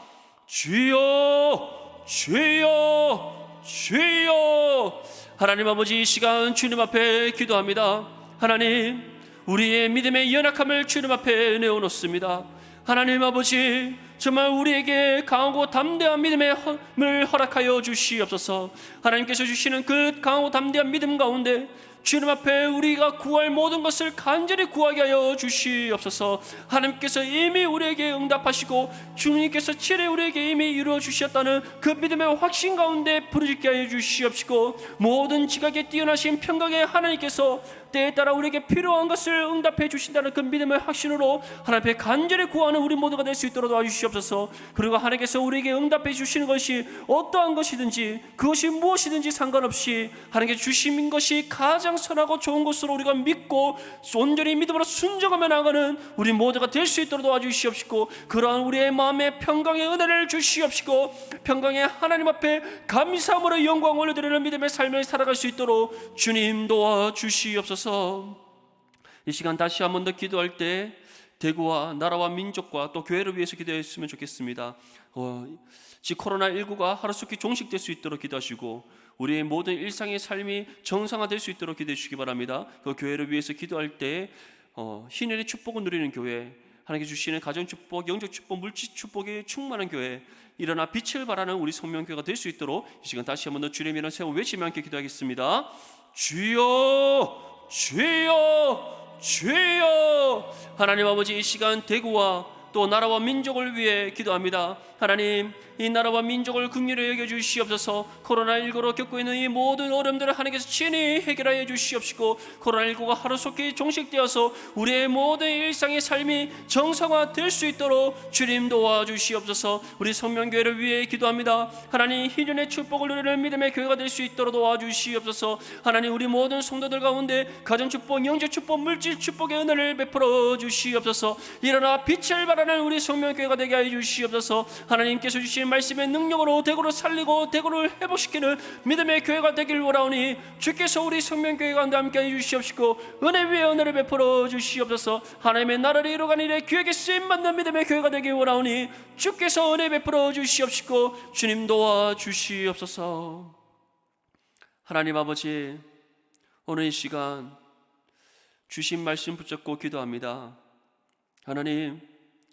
Speaker 1: 주여 주여 주여. 하나님 아버지, 이 시간 주님 앞에 기도합니다. 하나님, 우리의 믿음의 연약함을 주님 앞에 내어놓습니다. 하나님 아버지, 정말 우리에게 강하고 담대한 믿음을 허락하여 주시옵소서. 하나님께서 주시는 그 강하고 담대한 믿음 가운데 주님 앞에 우리가 구할 모든 것을 간절히 구하게 하여 주시옵소서. 하나님께서 이미 우리에게 응답하시고 주님께서 치레 우리에게 이미 이루어 주셨다는 그 믿음의 확신 가운데 부르짖게 하여 주시옵시고 모든 지각에 뛰어나신 평강의 하나님께서 때에 따라 우리에게 필요한 것을 응답해 주신다는 그 믿음의 확신으로 하나님 앞에 간절히 구하는 우리 모두가 될 수 있도록 도와주시옵소서. 그리고 하나님께서 우리에게 응답해 주시는 것이 어떠한 것이든지 그것이 무엇이든지 상관없이 하나님께 주신 것이 가장 선하고 좋은 것으로 우리가 믿고 온전히 믿음으로 순종하며 나가는 우리 모두가 될 수 있도록 도와주시옵시고, 그러한 우리의 마음에 평강의 은혜를 주시옵시고, 평강의 하나님 앞에 감사함으로 영광 올려드리는 믿음의 삶을 살아갈 수 있도록 주님 도와주시옵소서. 이 시간 다시 한 번 더 기도할 때 대구와 나라와 민족과 또 교회를 위해서 기도했으면 좋겠습니다. 코로나19가 하루속히 종식될 수 있도록 기도하시고 우리의 모든 일상의 삶이 정상화될 수 있도록 기도해 주시기 바랍니다. 그 교회를 위해서 기도할 때 신인의 축복을 누리는 교회, 하나님께 주시는 가정 축복, 영적 축복, 물질 축복에 충만한 교회, 일어나 빛을 발하는 우리 성명교회가 될 수 있도록 이 시간 다시 한 번 더 주님의 이름 세워 외치며 함께 기도하겠습니다. 주여, 주여, 주여. 하나님 아버지, 이 시간 대구와 또 나라와 민족을 위해 기도합니다. 하나님, 이 나라와 민족을 긍휼히 여겨주시옵소서. 코로나19로 겪고 있는 이 모든 어려움들을 하나님께서 친히 해결하여 주시옵시고, 코로나19가 하루속히 종식되어서 우리의 모든 일상의 삶이 정상화될 수 있도록 주님 도와주시옵소서. 우리 성명교회를 위해 기도합니다. 하나님, 희년의 축복을 누리는 믿음의 교회가 될 수 있도록 도와주시옵소서. 하나님, 우리 모든 성도들 가운데 가정축복, 영적축복, 물질축복의 은혜를 베풀어 주시옵소서. 일어나 빛을 발하는 우리 성명교회가 되게 하여 주시옵소서. 하나님께서 주신 말씀의 능력으로 대구를 살리고 대구를 회복시키는 믿음의 교회가 되길 원하오니 주께서 우리 성명교회 가운데 함께해 주시옵시고 은혜 위에 은혜를 베풀어 주시옵소서. 하나님의 나라를 이루어가는 일에 귀하게 쓰임받는 믿음의 교회가 되길 원하오니 주께서 은혜 베풀어 주시옵시고 주님 도와주시옵소서. 하나님 아버지, 오늘 이 시간 주신 말씀 붙잡고 기도합니다. 하나님,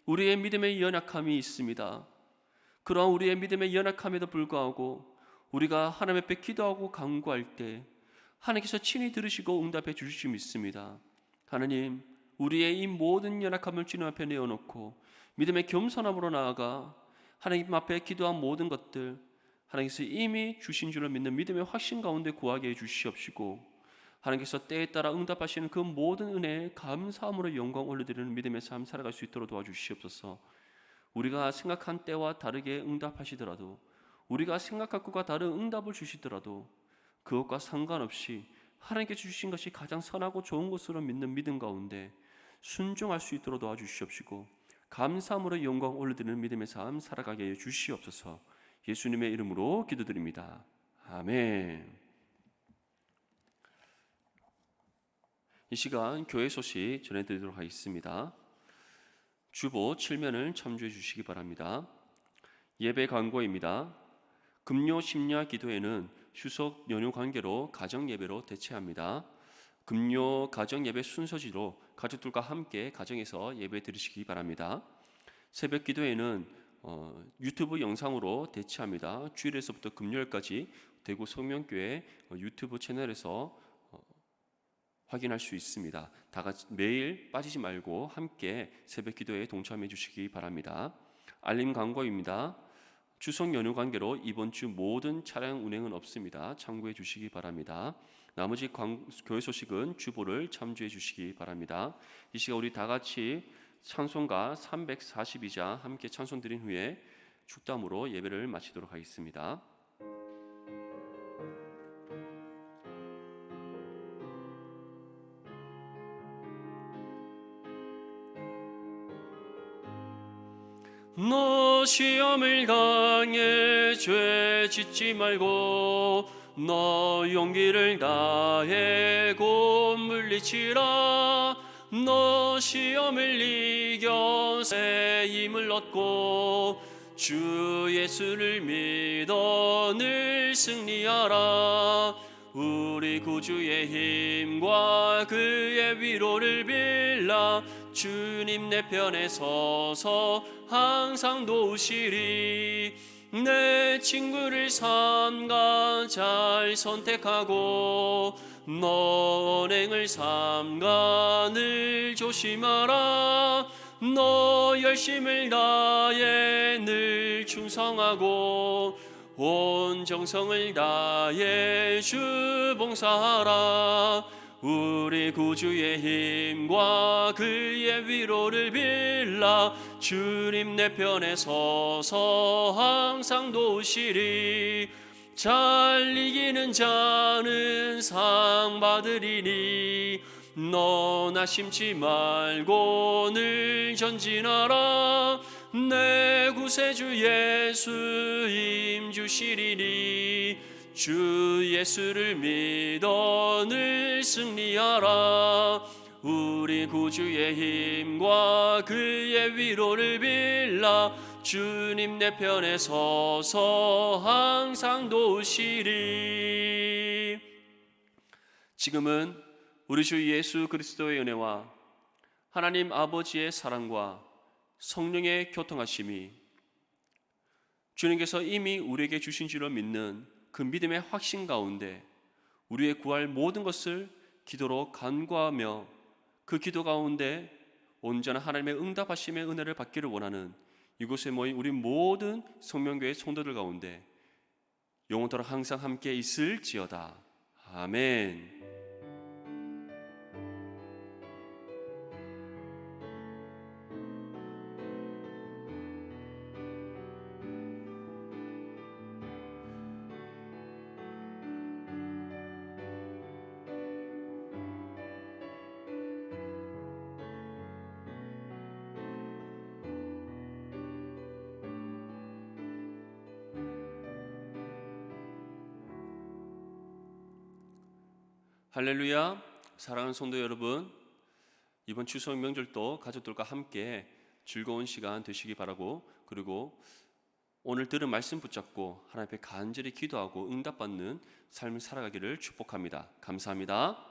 Speaker 1: 우리의 믿음의 연약함이 있습니다. 그러한 우리의 믿음의 연약함에도 불구하고 우리가 하나님 앞에 기도하고 간구할 때 하나님께서 친히 들으시고 응답해 주실 줄 믿습니다. 하나님, 우리의 이 모든 연약함을 주님 앞에 내어놓고 믿음의 겸손함으로 나아가 하나님 앞에 기도한 모든 것들 하나님께서 이미 주신 줄을 믿는 믿음의 확신 가운데 구하게 해주시옵시고, 하나님께서 때에 따라 응답하시는 그 모든 은혜에 감사함으로 영광 올려드리는 믿음의 삶 살아갈 수 있도록 도와주시옵소서. 우리가 생각한 때와 다르게 응답하시더라도, 우리가 생각한 것과 다른 응답을 주시더라도 그것과 상관없이 하나님께 주신 것이 가장 선하고 좋은 것으로 믿는 믿음 가운데 순종할 수 있도록 도와주시옵시고, 감사함으로 영광 올려드리는 믿음의 삶 살아가게 해 주시옵소서. 예수님의 이름으로 기도드립니다. 아멘. 이 시간 교회 소식 전해드리도록 하겠습니다. 주보 7면을 참조해 주시기 바랍니다. 예배 광고입니다. 금요 심야 기도회는 추석 연휴 관계로 가정 예배로 대체합니다. 금요 가정 예배 순서지로 가족들과 함께 가정에서 예배 드리시기 바랍니다. 새벽 기도회는 유튜브 영상으로 대체합니다. 주일에서부터 금요일까지 대구 성명교회 유튜브 채널에서 확인할 수 있습니다. 다 같이 매일 빠지지 말고 함께 새벽 기도에 동참해 주시기 바랍니다. 알림 광고입니다. 추석 연휴 관계로 이번 주 모든 차량 운행은 없습니다. 참고해 주시기 바랍니다. 나머지 교회 소식은 주보를 참조해 주시기 바랍니다. 이 시간 우리 다 같이 찬송가 342자 함께 찬송 드린 후에 축담으로 예배를 마치도록 하겠습니다. 너 시험을 당해 죄 짓지 말고 너 용기를 다해 곧 물리치라. 너 시험을 이겨 새 힘을 얻고 주 예수를 믿어 늘 승리하라. 우리 구주의 힘과 그의 위로를 빌라. 주님 내 편에 서서 항상 도우시리. 내 친구를 삼가 잘 선택하고 너 언행을 삼가 늘 조심하라. 너 열심을 다해 늘 충성하고 온 정성을 다해 주 봉사하라. 우리 구주의 힘과 그의 위로를 빌라 주님 내 편에 서서 항상 도우시리. 잘 이기는 자는 상 받으리니 너나 심지 말고 늘 전진하라. 내 구세주 예수 힘주시리니 주 예수를 믿어 늘 승리하라. 우리 구주의 힘과 그의 위로를 빌라 주님 내 편에 서서 항상 도우시리. 지금은 우리 주 예수 그리스도의 은혜와 하나님 아버지의 사랑과 성령의 교통하심이 주님께서 이미 우리에게 주신 줄로 믿는 그 믿음의 확신 가운데 우리의 구할 모든 것을 기도로 간구하며 그 기도 가운데 온전한 하나님의 응답하심의 은혜를 받기를 원하는 이곳에 모인 우리 모든 성명교회 성도들 가운데 영원토록 항상 함께 있을지어다. 아멘. 할렐루야. 사랑하는 성도 여러분, 이번 추석 명절도 가족들과 함께 즐거운 시간 되시기 바라고, 그리고 오늘 들은 말씀 붙잡고 하나님 앞에 간절히 기도하고 응답받는 삶을 살아가기를 축복합니다. 감사합니다.